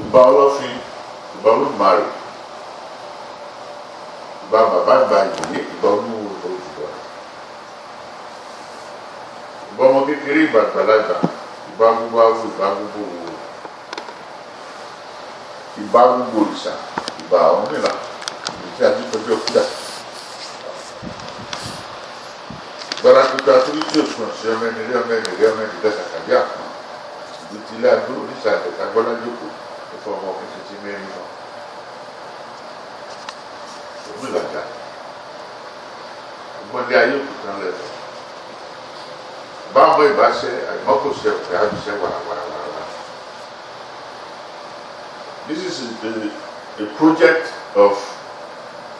ìbà ọlọ́fin, ìbà olùmarè, ìbà bàbá ìbà ìyè, ìbà olúwo òjùbọ̀, ìbà ọmọ kékeré, ìbà àgbàlagbà, ìbà gbogbo awo, ìbà gbogbo òwò, ìbà gbogbo òrìṣà, ìbà Ọ̀rúnmìlà, ìbí tí a ti tọ́jú ọkúdà. Gbára pípa torí tí òsùn ọ̀sẹ̀ ọmọ ẹni rí ọmọ ẹni rí ọmọ ẹni dẹ́sà tàbí àpá. Ìlú ti ilé adó oríṣà ìdẹ̀ka gbọ́lá jókòó tó fọ ọmọ ọkùnrin títí mẹ́rin náà. Òun ìlàjà. Ọgbọ́n dé ayé òkúta lẹ́tọ̀. Báwọn ìbáṣẹ àìmọ́kò ṣe ọ̀pẹ àbíṣẹ́ wàràwàràwàrà. This is a project of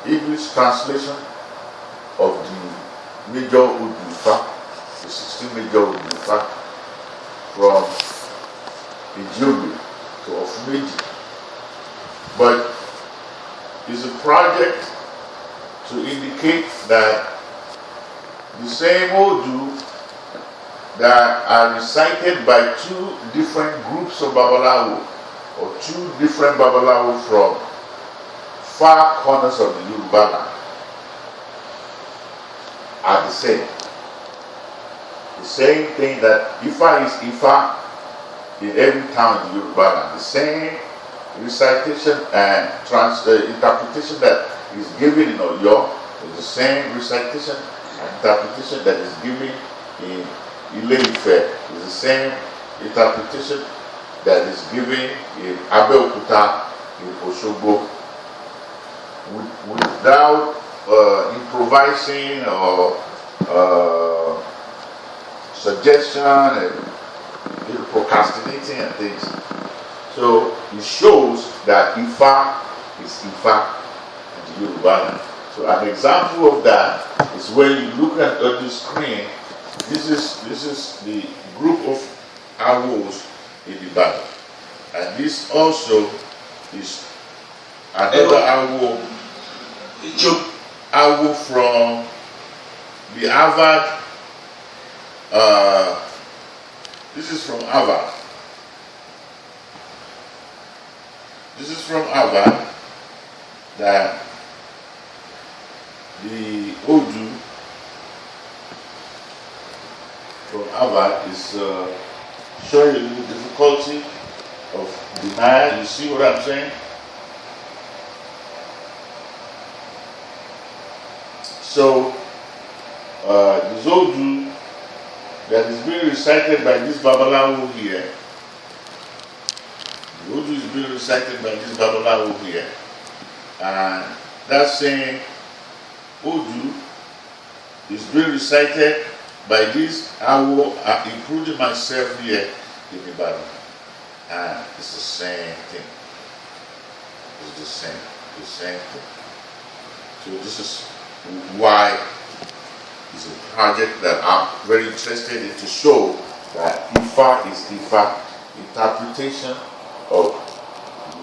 English translation of the major ODU IFA, the 16 major ODU IFA from Ejiogbe to Iworimeji. But it's a project to indicate that the same ODU that are recited by two different groups of Babalawo or two different Babalawo from far corners of the Yoruba land are the same. The same thing that Ifa is Ifa in every town in Yoruba land. The same recitation and interpretation that is given in Oyo is the same recitation and interpretation that is given in Ile-Ife. Is the same interpretation that is given in Abeokuta, in Osogbo, without improvising or suggestion and procrastinating and things. So it shows that Ifa is Ifa in the Yoruba land. So an example of that is when you look at on the screen. This is the group of Awos in the battle, and this also is another Awo. Awo from the Avad. This is from Avad. This is from Avad that the ODU from Avad is showing you the difficulty of denial. You see what I'm saying? So, the ODU that is being recited by this Babalawo here, the ODU is being recited by this Babalawo here, and that's saying ODU is being recited by this Awo, including myself here in the Bible, and it's the same thing. It's the same thing. So this is why it's a project that I'm very interested in, to show that Ifa is Ifa. Interpretation of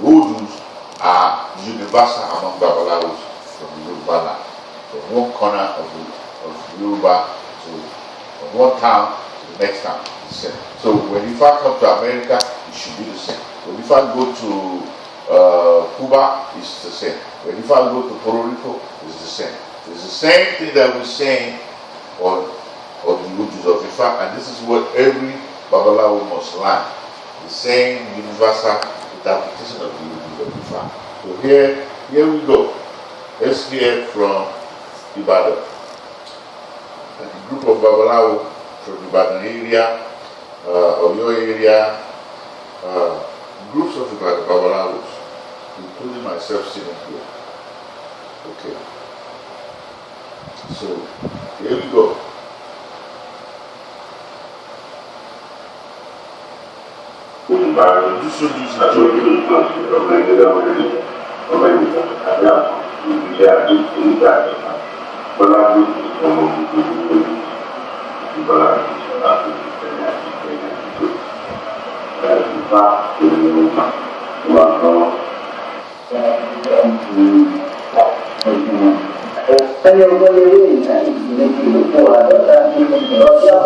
Odus are universal among Babalawos from the Yoruba land, from one corner of Yoruba to from one town to the next town. The same. So when Ifa come to America, it should be the same. When Ifa go to Cuba, it's the same. When Ifa go to Puerto Rico, it's the same. It's the same thing that we're saying on the Odus of Ifa, and this is what every Babalawo must learn. The same universal interpretation of the Odus of Ifa. So here we go. Let's hear from Ibadan. And the group of Babalawo from Ibadan area, Oyo area, groups of Ibadan Babalawos, including myself sitting here. Okay. So, here we go. So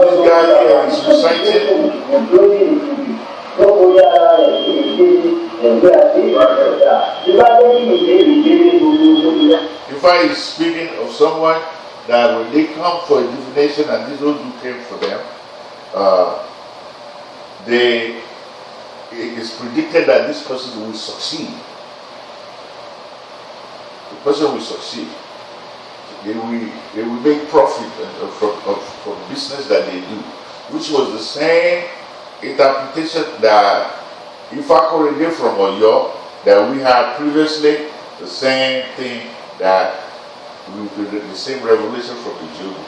this guy here is reciting. Ifa is speaking of someone that when they come for a divination and this Odu came for them, it is predicted that this person will succeed. The person will succeed. They will make profit from business that they do, which was the same interpretation that Ifa correlated from Oyo that we had previously, the same thing that the same revelation from Ejiogbe.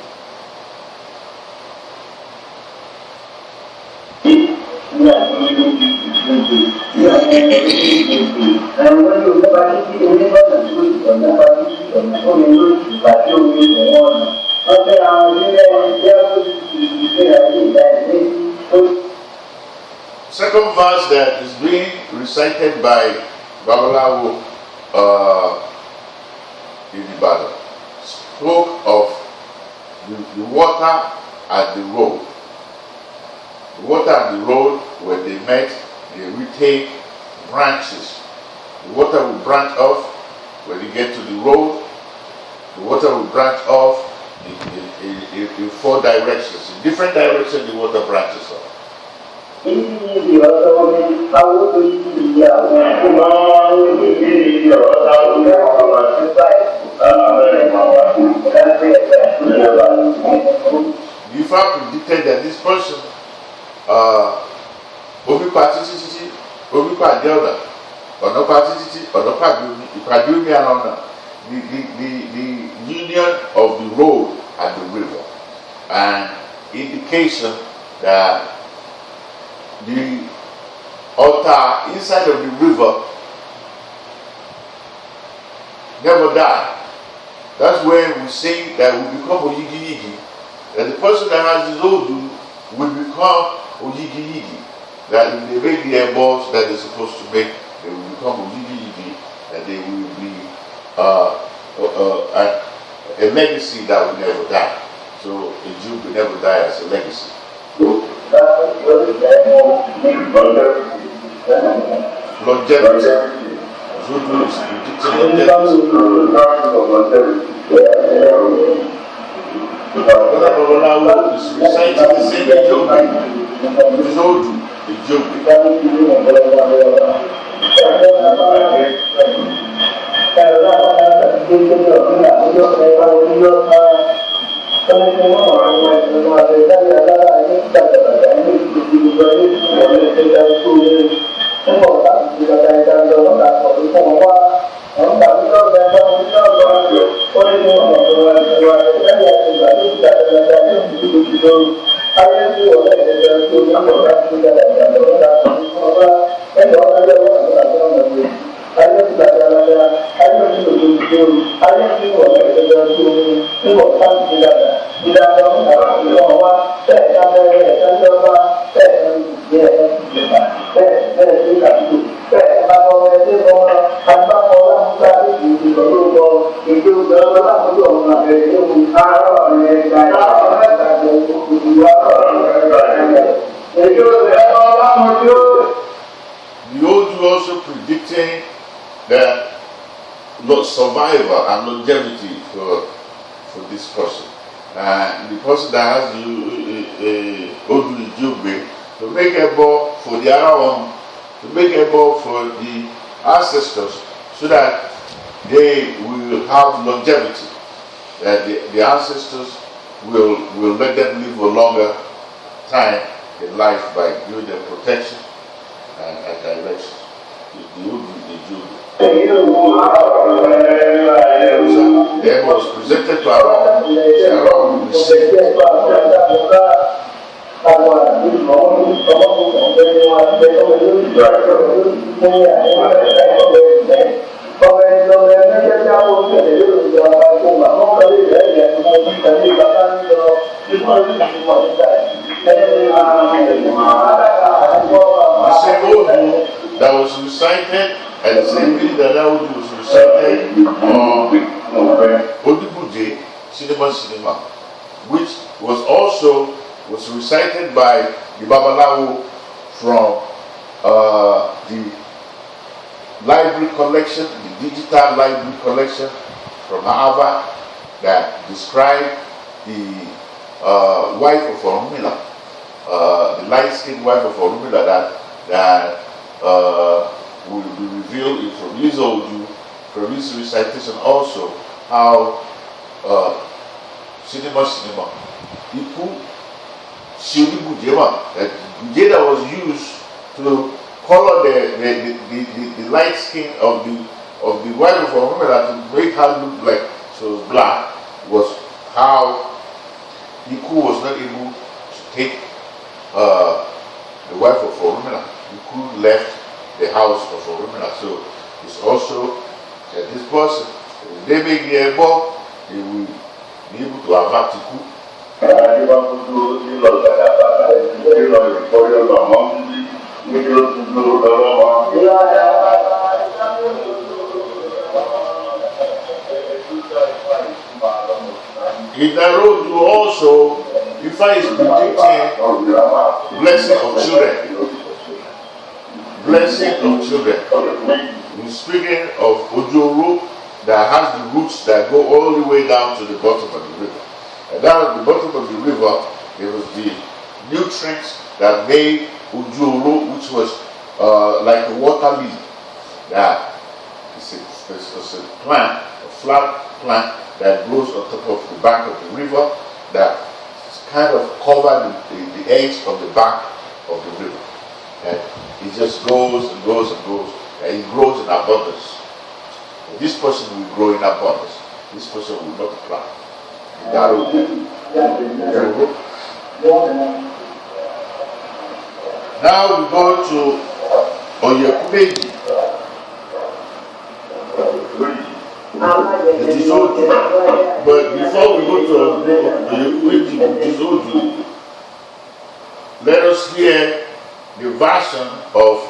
Second verse that is being recited by Babalawo in the Bible spoke of the water at the road. The water at the road, where they met, they will take branches. The water will branch off when they get to the road. The water will branch off in four directions. In different directions, the water branches off. Ifa predicted that this person omi pati titi omi padi ọ̀nà pati titi ọ̀nà padi omi ọ̀nà the union of the road and the river, an indication that the altar inside of the river never die. That's when we say that we become Oyigi, that the person that has his Odu will become Oyigi. That if they make the balls that they're supposed to make, they will become Oyigi, and they will be a legacy that will never die. So Ejiogbe will never die as a legacy. Longevity. Zudu is predicting longevity. Babalawo is reciting the same Ejiogbe. It is Odu, Ejiogbe. The ODU also predicting that survival and longevity for this person. The person that has the ODU Ejiogbe, to make a ball for the other one, to make a ball for the ancestors, so that they will have longevity, that the ancestors will let them live a longer time in life by giving them protection and direction. The ODU Ejiogbe. Then was presented to Aaron, Aaron received. The same Odu that was recited, and the same thing that Odu was recited on Odibuje Cinema, which was also recited by the Babalawo from the library collection, the digital library collection from Harvard that described the wife of Orunmila, the light-skinned wife of Orunmila that will be revealed from his ODU, from his recitation also, how cinema, Iku Shiri Gujema, that Guje that was used to color the light skin of the wife of Orunmila to make her look like she was black, was how Iku was not able to take the wife of Orunmila. Iku left the house of Orunmila. So it's also that this person, if they make the above, they will be able to avert Iku. In that road, you also, Ifa is predicting blessing of children. Blessing of children. We're speaking of Ojoro that has the roots that go all the way down to the bottom of the river. And down at the bottom of the river, there was the nutrients that made Ojoro, which was like a water lily. That is a plant, a flat plant that grows on top of the bank of the river that kind of cover the edge of the bank of the river. And it just goes and goes and goes, and it grows in abundance. And this person will grow in abundance. This person will multiply. That will be. Now we go to Ejiogbe. It is ODU. But before we go to Ejiogbe, it is ODU, let us hear the version of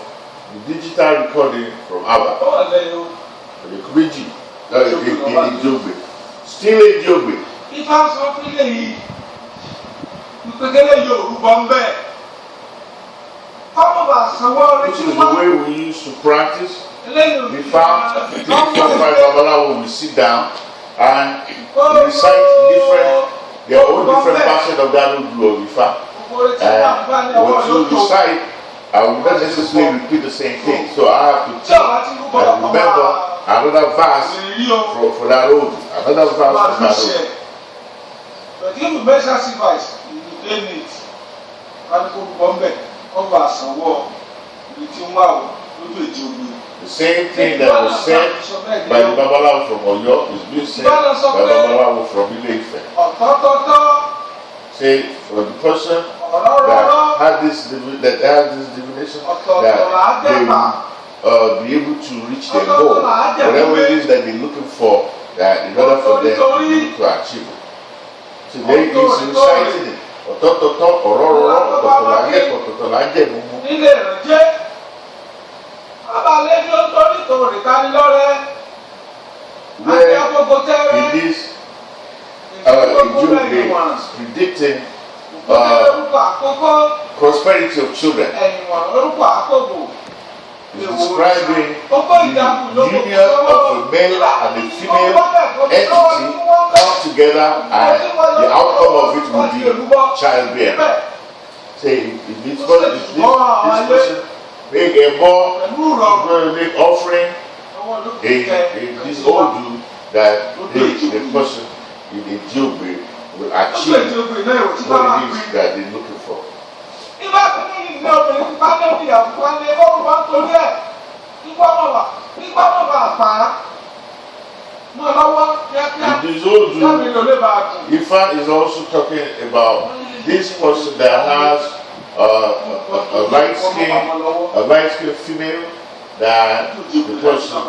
the digital recording from Abba. Ejiogbe. Still Ejiogbe. If I was something you could Yoruba. This is the way we used to practice. We found 3, 4, 5 Babalawo will sit down and recite their own different version of that ODU IFA. And what you recite, I will not necessarily repeat the same thing. So I have to take and remember another verse for that ODU, another verse from that ODU. But if you make sacrifice, you gain it. The same thing that was said by the Babalawo from Oyo is being said by Babalawo from Ile-Ife. Say, for the person that had this divination, that they will be able to reach their goal, whatever it is that they're looking for, that in order for them to be able to achieve it. So they is reciting it. Where it is Ejiogbe is predicting prosperity of children. It's describing the union of a male and a female entity come together, and the outcome of it will be childbearing. Say, if this person make a more, going to make offering in this ODU, that the person in Ejiogbe will achieve what it is that they're looking for. In this ODU, Ifa is also talking about this person that has a light skin female, that the person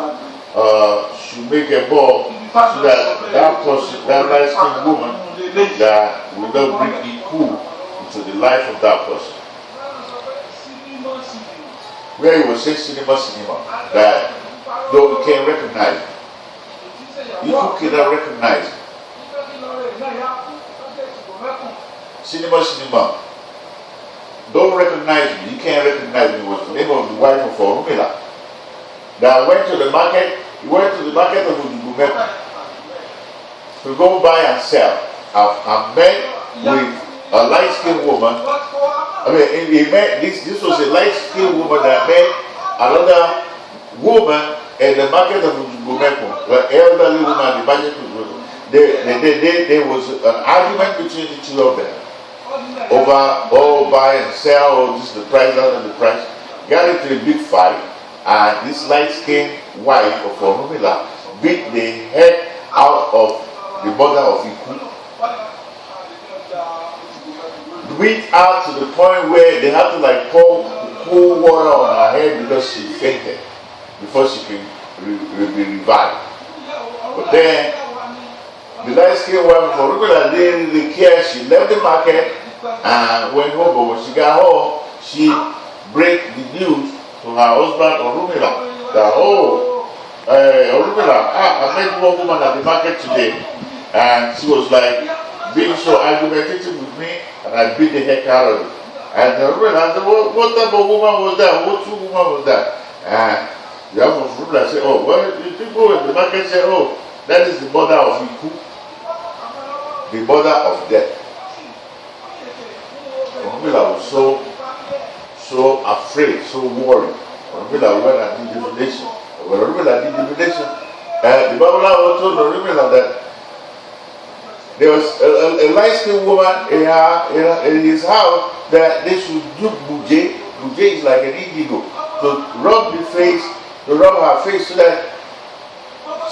should make a ball so that person, that light skinned woman, that will not bring Iku into the life of that person. Where he was saying cinema, that though we can recognize it, Iku cannot recognize it. Cinema, don't recognize me. You can't recognize me. Was the name of the wife of Orunmila. that went to the market. He went to the market of Udugumeku to go buy and sell. I met with a light-skinned woman. I mean, he met this was a light-skinned woman that met another woman in the market of Udugumeku, an elderly woman. The market of there was an argument between the two of them over buy and sell, or just the price out of the price. Got into a big fight, and this light-skinned wife of Orumila beat the head out of the mother of Iku. Beat out to the point where they had to like pour cool water on her head because she fainted before she could be revived. But then the light-skinned wife of Orumila didn't really care. She left the market and went home. But when she got home, she break the news to her husband Orumila that Orumila, I met one woman at the market today, and she was like being so argumentative with me, and I beat the heck out of her. And Orumila said, what type of woman was that? What true woman was that? And the husband of Orumila said, oh, well, the people at the market said, oh, that is the mother of Iku, the mother of death. Orumila was so afraid, so worried. Orumila went and did divination. When Orumila did divination, the Babalawo told Orumila that there was a light-skinned woman in his house that they should do buje. Buje is like an indigo, to rub her face so that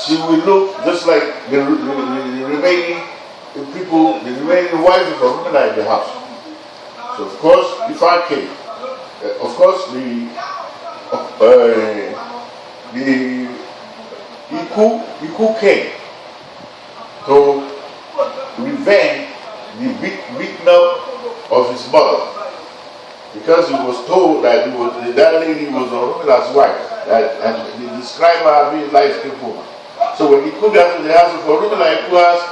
she will look just like the remaining people, the remaining wives of Orumila in the house. So of course, Ifa came. Of course, the Iku came to revenge the beating up of his mother, because he was told that that lady was Orumila's wife, and they described her as being light-skinned woman. So when Iku got to the house of Orumila, Iku asked,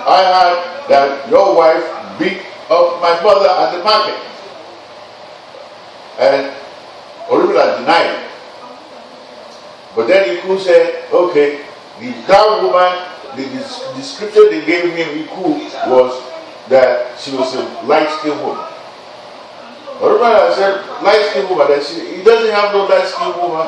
I heard that your wife beat up my mother at the market. And Orumila denied it. But then Iku said, okay, that woman, the description they gave him, Iku, was that she was a light-skinned woman. Orumila said, light-skinned woman, that he doesn't have no light-skinned woman,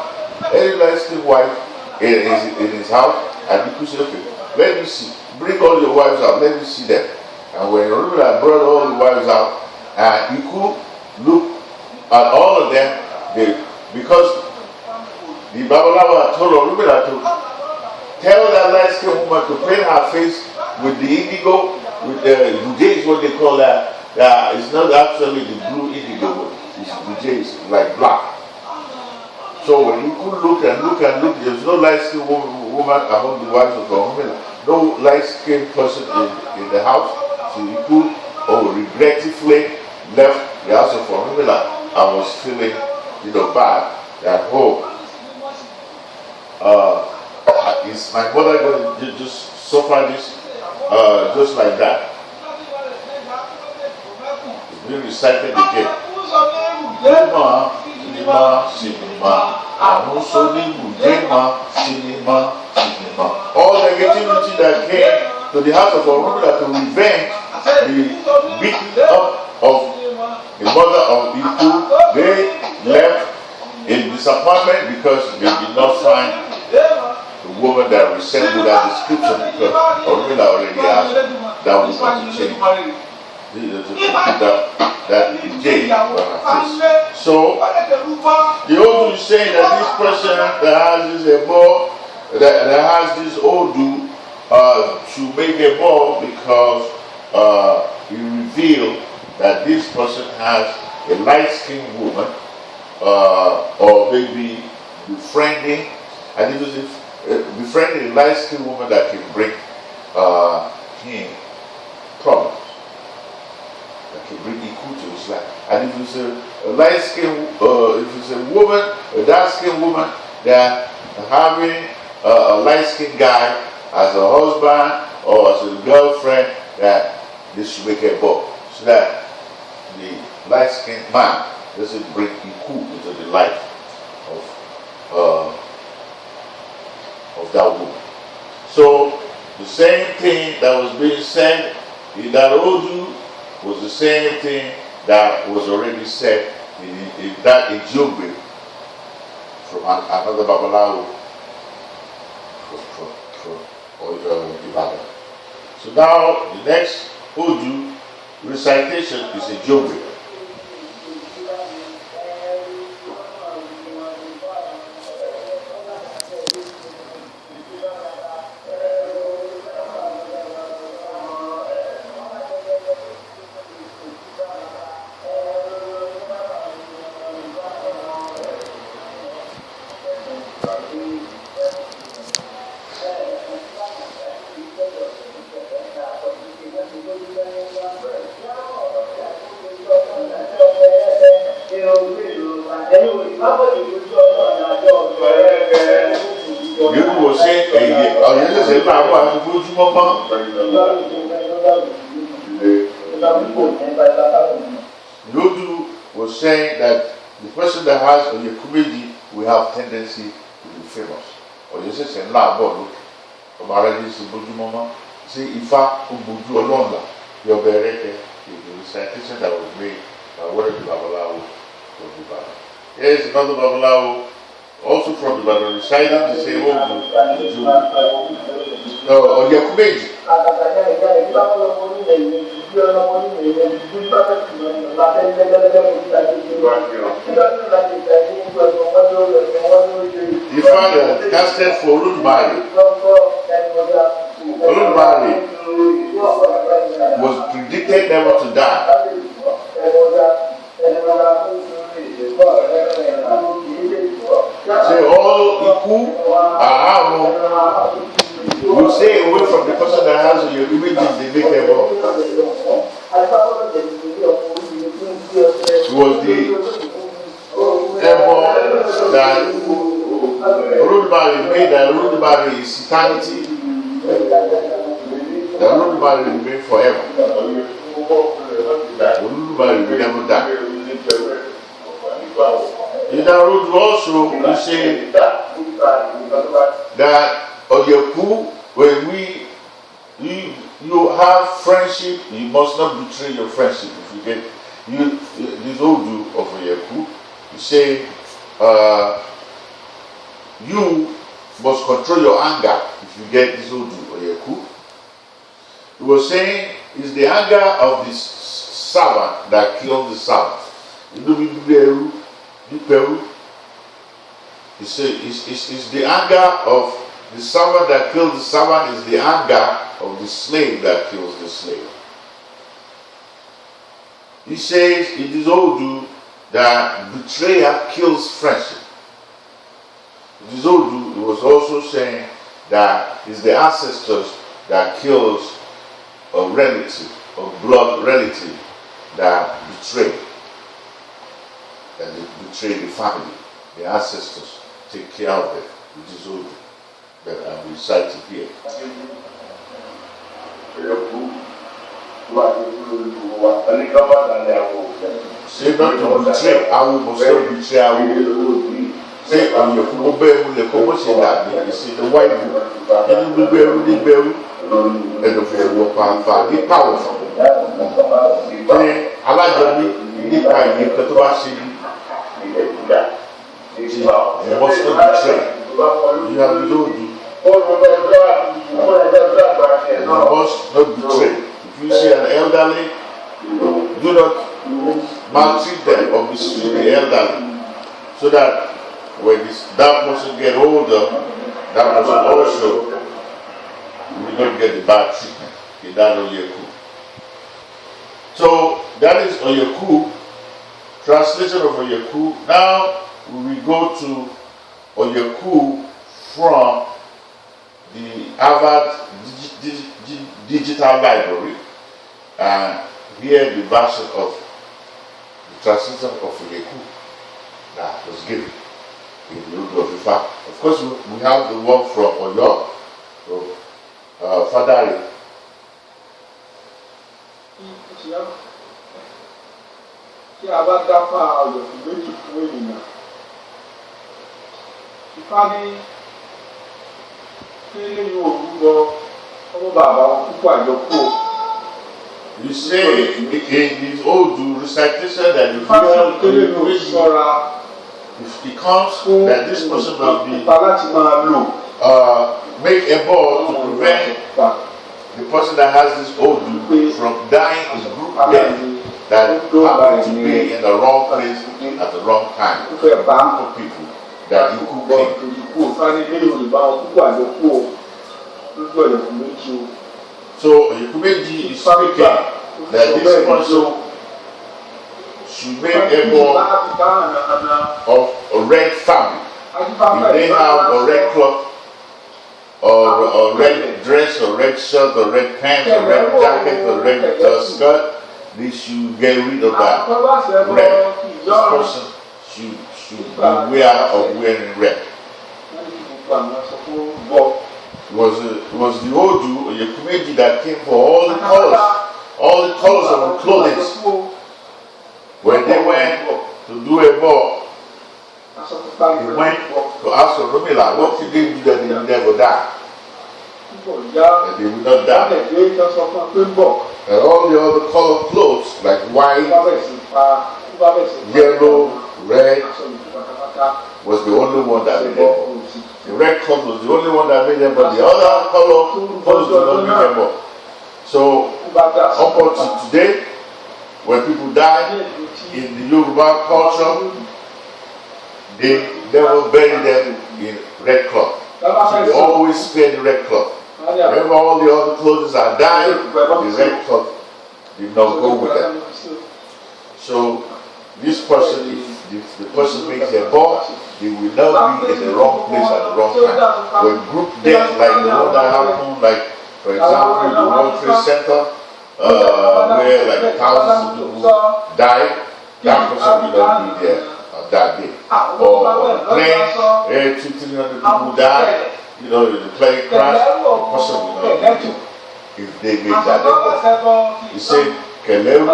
any light-skinned wife in his house. And Iku said, okay, let me see. Bring all your wives out, let me see them. And when Orumila brought all the wives out, Iku looked at all of them, because the Babalawo told Orumila to tell that light-skinned woman to paint her face with the indigo, with the buje is what they call that. It's not actually the blue indigo, it's buje, it's like black. So when Iku looked and looked, there's no light-skinned woman among the wives of Orumila, no light-skinned person in the house. So Iku, regretfully left the house of Orumila. I was feeling, bad that, is my mother going to just suffer this just like that? It's being recited again. All negativity that came to the house of Orumila to revenge the beating up of the mother of Iku, they left in disappointment because they did not find the woman that resembled that description, because Orumila already asked that woman to change to put that J on her face. So the Odu is saying that this person that has this that has this Odu should make a ball because he revealed that this person has a light-skinned woman, or maybe befriending, and it was befriending a light-skinned woman that can bring him problems, that can bring Iku to his life. And if it's a light-skinned, if it's a woman, a dark-skinned woman that having a light-skinned guy as a husband or as a girlfriend, that this should make a ball, so that the light-skinned man doesn't bring Iku into the life of the same thing that was being said in that Odu was the same thing that was already said in that Ejiogbe from another Babalawo from Ibadan. So now the next Odu recitation is Ejiogbe. Yodu was saying that the person that has Oyekumedi will have tendency to be famous. Or you say la bodu, or Maraji Sibuju Mama, say Ifa Ubuju Olonga, your bereke, the recitation that was made by one of the Babalawo from the Bible. Yes, another Babalawo, also from the Bible, reciting the same Odu. Oyekumedi. The father casted for Oludumare. Oludumare was predicted never to die. Say all Iku Ahamo will stay away from the person that has your images they make them up. It was the emperor that Oludumare made that Oludumare is eternity. That Oludumare will remain forever. Oludumare will never die. In that road also you say that Oyeku, when you have friendship, you must not betray your friendship. If you get this Odu of Oyeku, you say you must control your anger if you get this Odu Oyeku. He was saying it's the anger of this servant that killed the servant. He said it's the anger of the servant that killed the servant is the anger of the slave that kills the slave. He says it is Odu that betrayal kills friendship. It is Odu, he was also saying that it's the ancestors that kills a relative, a blood relative that betray. That they betray the family, the ancestors, take care of them, which is Odu. That I'm reciting here. Say not to betray, I will must not betray, I will. Say on your Kubo, the commotion that you see the white book, and you will be very, and of your power, powerful. Say, I like you, you can't get to wash it. You must not betray. You have to do. You must not betray. If you see an elderly, do not maltreat them or mistreat the elderly, so that when that person gets older, that person also will not get the bad treatment. Okay, that's Oyeku. So that is Oyeku, translation of Oyeku. Now we go to Oyeku from the Harvard Digital Library, and here the version of the translation of Oyeku that was given in the Odu of IFA. Of course, we have the work from Oyo, from Fadari. Tí a bá dáfà ọ̀yọ̀kú méjì fún ènìyàn, Ifá ní kí lẹ́yìn òrúbọ You say in this ODU recitation that if it comes that this person must be make a ball to prevent the person that has this ODU from dying in group death that happened to be in the wrong place at the wrong time. For people that you could So Ejiogbe is speaking that this person should make a ball of a red family. If they have a red cloth or red dress or red shirt or red pants or red jacket or red skirt, they should get rid of that red. This person should beware of wearing red. It was the ODU Ejiogbe that came for all the colors of the clothing. When they went to do a ball, they went to ask for Romila, what did they do that they would never die? That they would not die. And all the other colored clothes, like white, yellow, red, was the only one that made them. The red cloth was the only one that made them, but the other colors did not make them up. So, up until today, when people die in the Yoruba culture, they never bury them in red cloth. So they always spare the red cloth. Whenever all the other clothes are dyed, the red cloth did not go with them. So this person, if the person makes their ball, they will not be in the wrong place at the wrong time. When group death like the one that happened, like for example the World Trade Center, where like thousands of people died, that person will not be there on that day. Or on the plane, where 200-300 people died, you know, the plane crash, the person will not be there if they make that day. He said, Keleru,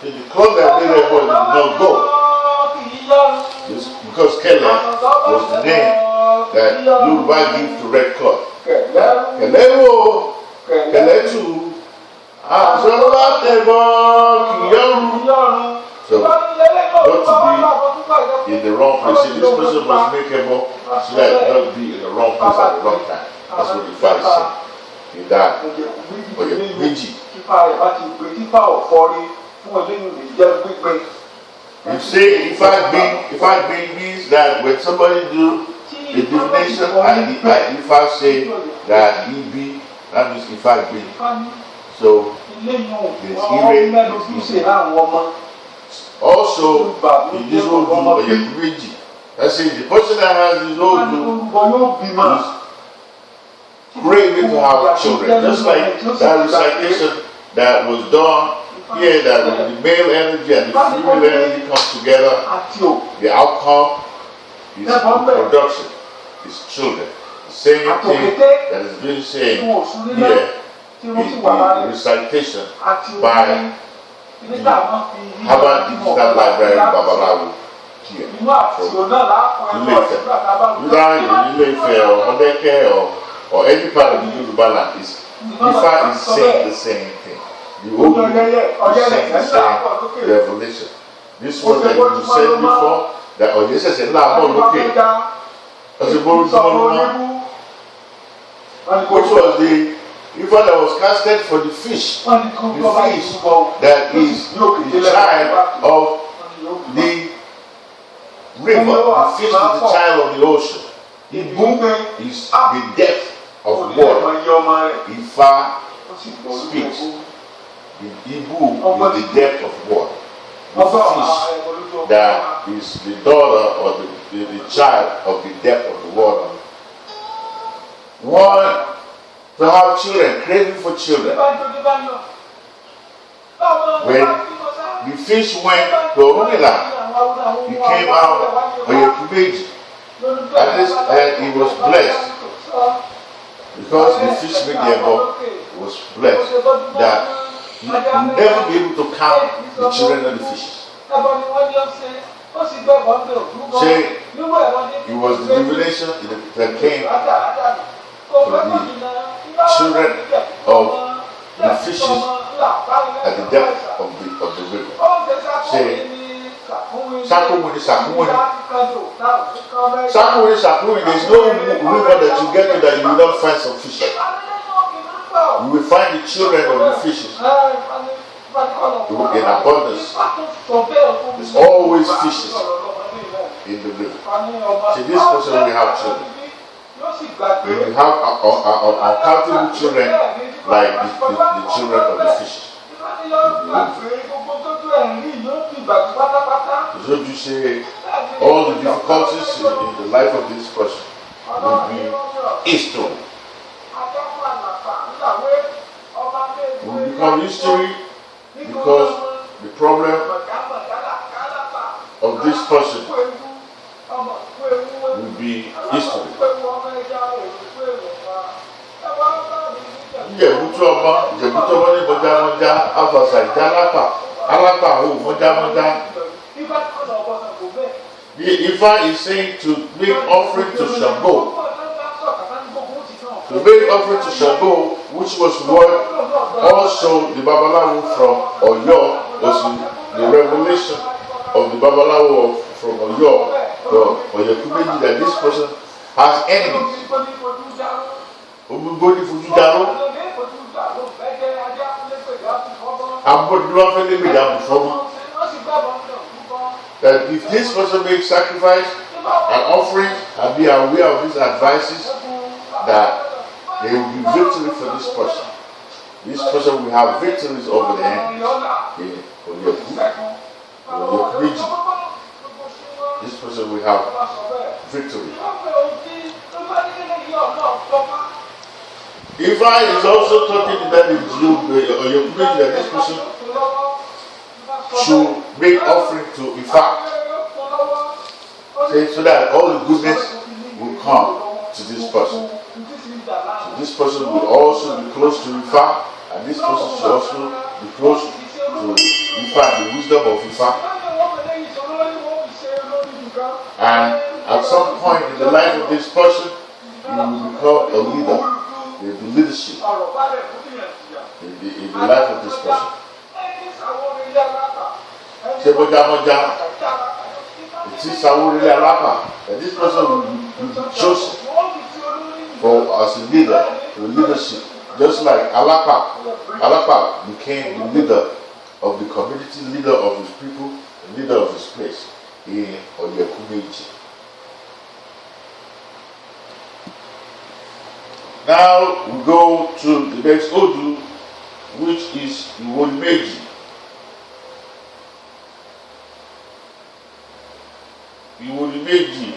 the cloth that made everybody did not go. Because Kele was the name that Yoruba gave to red cloth. Keleru, Keletu, so, not to be in the wrong place. See, this person must make a ball so that not be in the wrong place at the wrong time. That's what the Father said. He died. But Ejiogbe. You say if I be means that when somebody do the divination, if I say that he be, that means if I be. So also in this ODU Ejiogbe, that's it. The person that has this ODU is craving to have children, just like that recitation that was done here, that when the male energy and the female energy come together, the outcome is production, is children. The same thing that is being said here in the recitation by the Harvard Digital Library Babalawo here. Or any part of the Yoruba land is IFA is saying the same thing. The ODU is saying the same revelation. This one that you said before, that Jesus said, which was the IFA that was casted for the fish. The fish that is the child of the river. The fish is the child of the ocean. Ibu is the depth of water. Ifa speaks. The Ibu is the depth of water. The fish that is the daughter or the child of the depth of the water. One, to have children, craving for children. When the fish went to Romila, he came out of Ejiogbe. And he was blessed because the fish made their ball was blessed that he will never be able to count the children of the fishes. Say, it was the revelation that came for the children of the fishes at the depth of the river. Say, Sakumuni, there's no river that you get to that you will not find some fish. You will find the children of the fishes in abundance. There's always fishes in the river. See, this person will have children. You will have uncountable children like the children of the fishes. So you say all the difficulties in the life of this person will be history. Will become history because the problem of this person will be history. The Ifa is saying to make offering to Shango. To make offering to Shango, which was what also the Babalawo from Oyo was the revelation of the Babalawo from Oyo, Oyakumeji, that this person has enemies. That if this person makes sacrifice and offering and be aware of these advices, that there will be victory for this person. This person will have victories over the enemies. This person will have victory. Ifa is also talking that that this person should make offering to Ifa, so that all the goodness will come to this person. So this person will also be close to Ifa, and this person should also be close to Ifa, the wisdom of Ifa. And at some point in the life of this person, he will become a leader. There will be leadership in the life of this person. That this person will be chosen as a leader, for leadership. Just like Alapa became the leader of the community, leader of his people, the leader of his place in Oyakumeji. Now we go to the next ODU, which is Iworimeji. Iworimeji.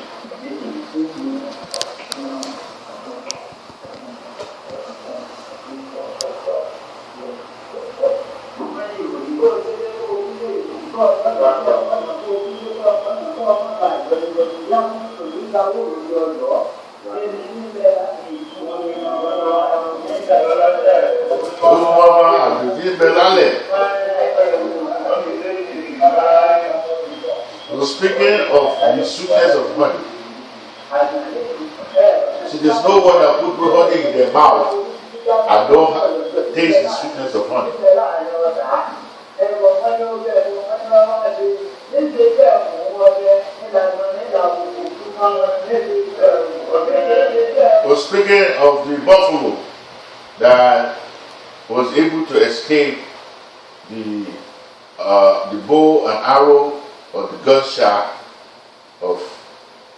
So speaking of the sweetness of honey, see, there's no one that put honey in their mouth and don't taste the sweetness of honey. So speaking of the buffalo that was able to escape the bow and arrow or the gunshot of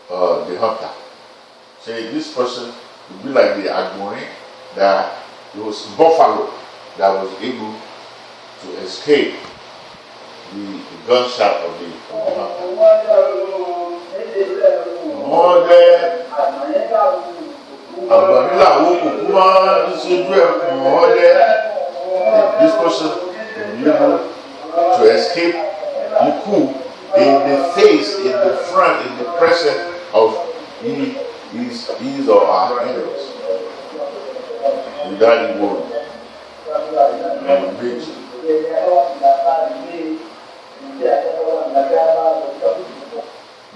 the hunter. Say this person would be like the Agbori, that it was buffalo that was able to escape the gunshot of the hunter. This person will be able to escape Yuku in the face, in the front, in the presence of these or our enemies. Without the word. Iworimeji.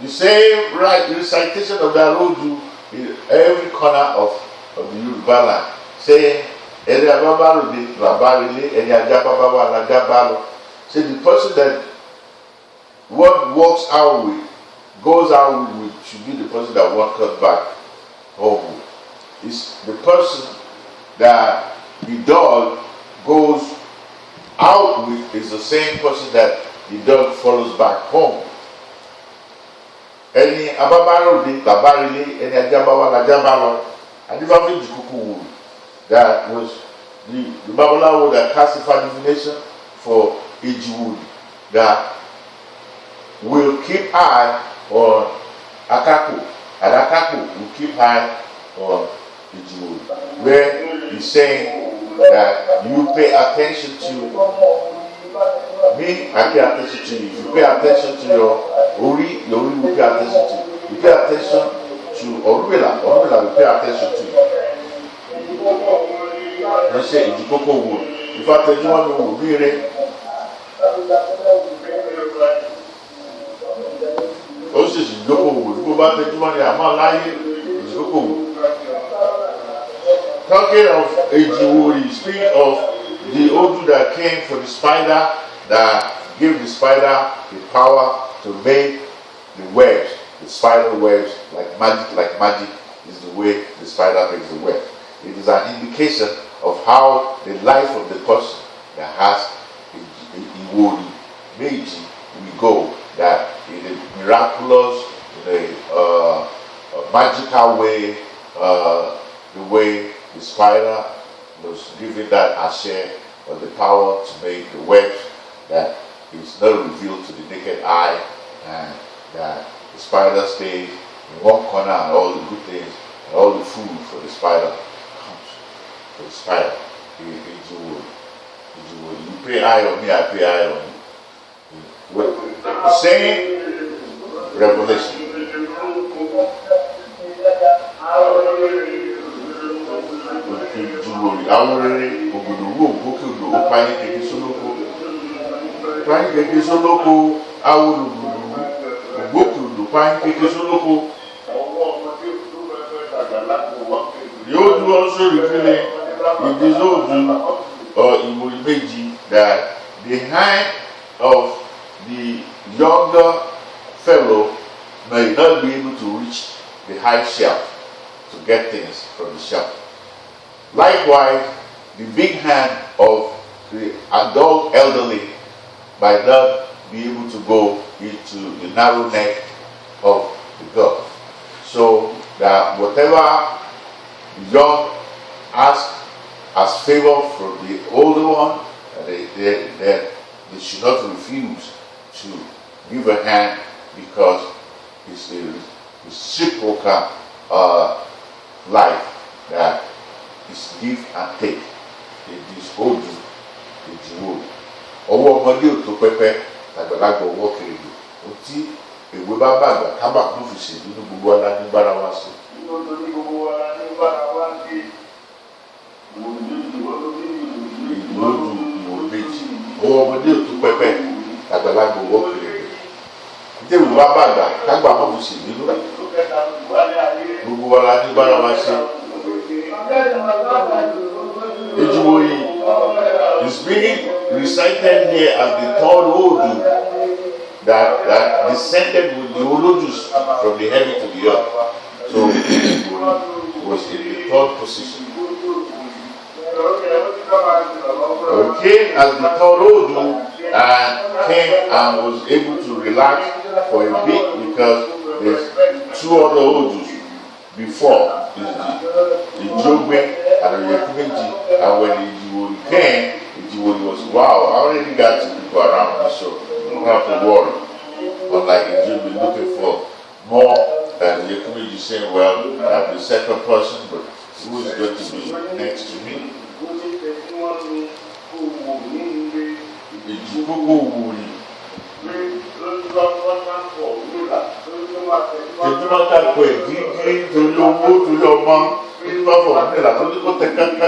The same recitation of the Odu in every corner of the Yoruba land, saying, say the person that one walks out with, goes out with, should be the person that one comes back home with. It's the person that the dog goes out with is the same person that the dog follows back home. Any ababaro de babarile, any ajabawa lajabalo, and if I Jikuku, that was the Babalawo that classified divination for Ejiogbe that will keep eye on Akaku, and Akaku will keep eye on Ejiogbe, where he's saying that you pay attention to me, I pay attention to you. You pay attention to your Ori will pay attention to you. You pay attention to Orwella will pay attention to you. Let's say Ejikoko wood. If I tell you one will be ready. Also, Ejikoko wood. Go back to you one, I'm not lying. Ejikoko wood. Talking of Ejiogbe, speaking of the Odu that came for the spider, that gave the spider the power to make the webs, the spider webs, like magic is the way the spider makes the web. It is an indication of how the life of the person that has Iworimeji will go, that in a miraculous, in a magical way, the way the spider was given that ashe or the power to make the webs that is not revealed to the naked eye, and that the spider stays in one corner and all the good things and all the food for the spider comes for the spider. You pay eye on me, I pay eye on you. The same revelation. Awurere obodo ogoke odo opanye keke soloko panye keke soloko awuru ogoke odo panye keke soloko. The Odu also revealing in this Odu or Iworimeji that the hand of the younger fellow may not be able to reach the high shelf to get things from the shelf. Likewise, the big hand of the adult elderly might not be able to go into the narrow neck of the girl. So that whatever the young ask as favor from the older one, they should not refuse to give a hand, because it's a reciprocal life that is give and take. It is Odu Ejiogbe. Ọwọ́ ọmọdé ò tó pẹ́pẹ́, àgbàlagbà ọwọ́ kèrègbè. Ó tí èwe bá bàgbà kábà tó fi ṣèlú ní gbogbo ọlá ní bára wá sí. Odu Iworimeji. Ọwọ́ ọmọdé ò tó pẹ́pẹ́, àgbàlagbà ọwọ́ kèrègbè. Tí èwe bá bàgbà kábà tó fi ṣèlú ní gbogbo ọlá ní bára wá sí. Ejiogbe is being recited here as the third Odu that descended with the Olodus from the heaven to the earth. So Ejiogbe was in the third position. Okay, as the third Odu came and was able to relax for a bit, because there's two other Odus before. Ejiogbe and Ejiogbe, and when Ejiogbe came, Ejiogbe was, wow, I already got two people around me, so you don't have to worry. Unlike Ejiogbe looking for more, and Ejiogbe saying, well, I'm the second person, but who is going to be next to me? Ejiogbe. Tẹ̀júmọ́ká kọ ègígí torí owó torí ọmọ nígbà fọ̀rọ̀ nílà tó ní kó tẹ káká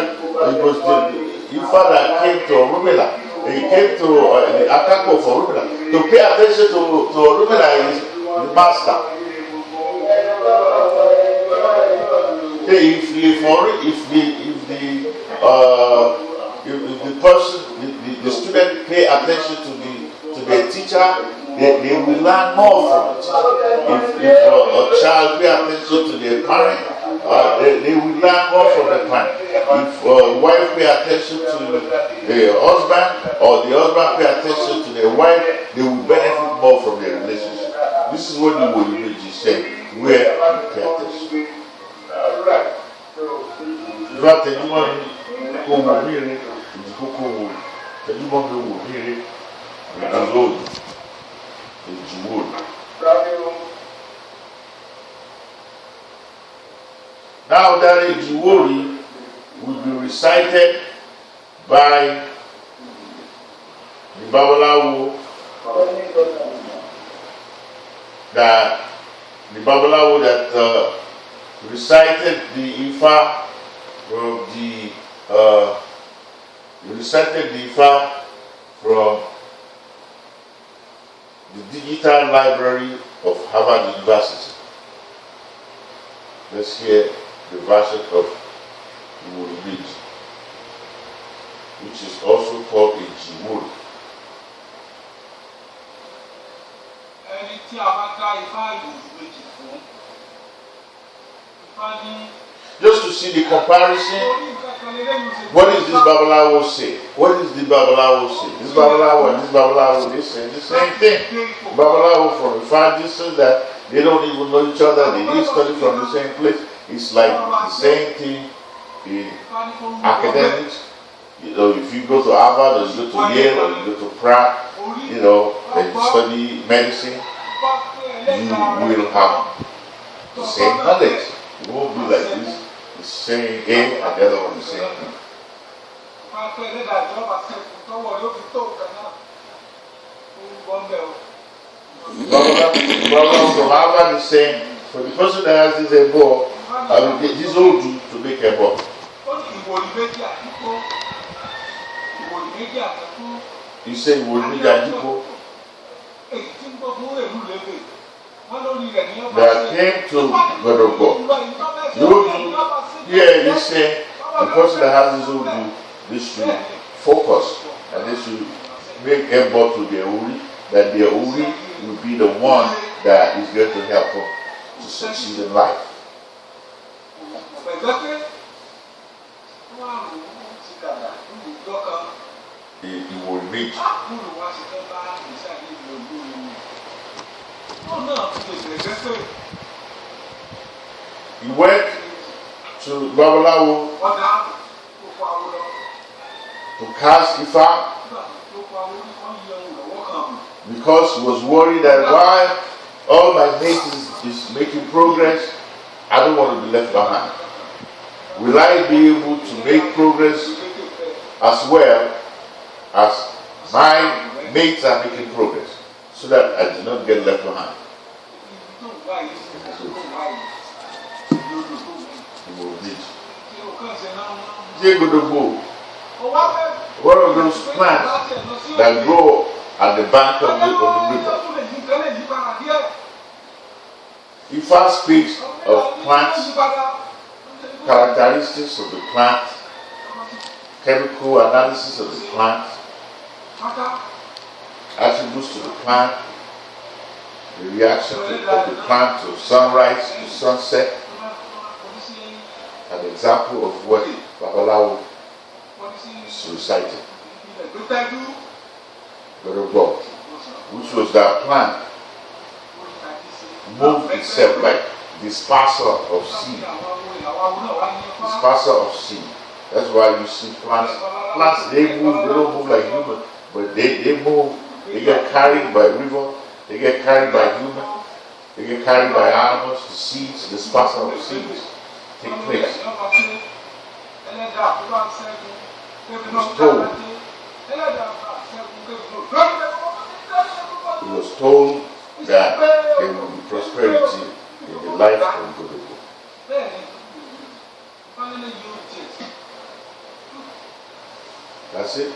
Ifa that came to Orumila. He came to the Akako for Orumila. To pay attention to Orumila is the master. If the person, the student pay attention to the teacher, they will learn more from it. If a child pay attention to their parent, they will learn more from the parent. If a wife pay attention to the husband, or the husband pay attention to the wife, they will benefit more from their relationship. This is what Iworimeji said, where you pay attention. Now that Ejiogbe will be recited by the Babalawo, that recited the IFA from the digital library of Harvard University. Let's hear the version of Iworimeji, which is also called Ejiogbe. Just to see the comparison, what is this Babalawo say? What is the Babalawo say? This Babalawo and this Babalawo, they say the same thing. Babalawo from Ifa just says that they don't even know each other, they didn't study from the same place. It's like the same thing in academics. You know, if you go to Harvard, or you go to Yale, or you go to Pratt, you know, and you study medicine, you will have the same knowledge. It won't be like this. It's saying A and the other one is saying B. Problem from Harvard is saying, for the person that has this ball, I will get this ODU to make a ball. You say Iworimeji that came to Godogbo. Here they say the person that has this ODU, they should focus and they should make effort to their Uri, that their Uri will be the one that is going to help them to succeed in life. Iworimeji. He went to Babalawo to cast Ifa because he was worried that while all my mates is making progress, I don't want to be left behind. Will I be able to make progress as well as my mates are making progress, so that I do not get left behind? Ejiogbe, one of those plants that grow at the bank of the river. Ifa speaks of plants, characteristics of the plant, chemical analysis of the plant, attributes to the plant, the reaction of the plant to sunrise to sunset. An example of what Babalawo is reciting. Godogbo, which was that plant, moved itself like dispersal of seed. Dispersal of seed. That's why you see plants. Plants, they move, they don't move like humans, but they move. They get carried by river, they get carried by humans, they get carried by animals, the seeds, the dispersal of seeds take place. He was told that there will be prosperity in the life of Godogbo. That's it.